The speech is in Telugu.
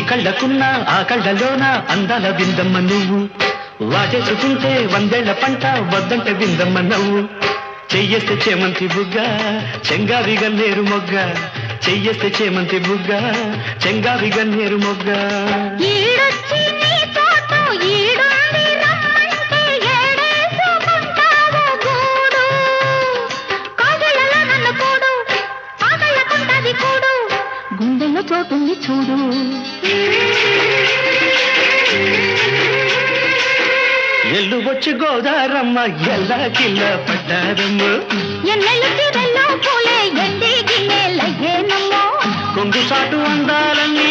కళ్ళకున్న ఆ కళ్ళలోన అందాల విందమ్మ నువ్వు వాటేసుకుంటే వందేళ్ల పంట వద్దంటే విందమ్మ నవ్వు చెయ్యేస్తే చేమంతి బుగ్గ చెంగావి గన్నేరు మొగ్గ చెయ్యేస్తే చేమంతి బుగ్గ చెంగావి గన్నేరు మొగ్గ గుండెల్లో చోటుంది చూడు ఎల్లు వచ్చి గోదారమ్మ ఎల్లా కిల్ల పడ్డారమ్మ పూలే ఎండి గిన్నెలయ్యేనమ్మో కొంగు సాటు అందాలన్నీ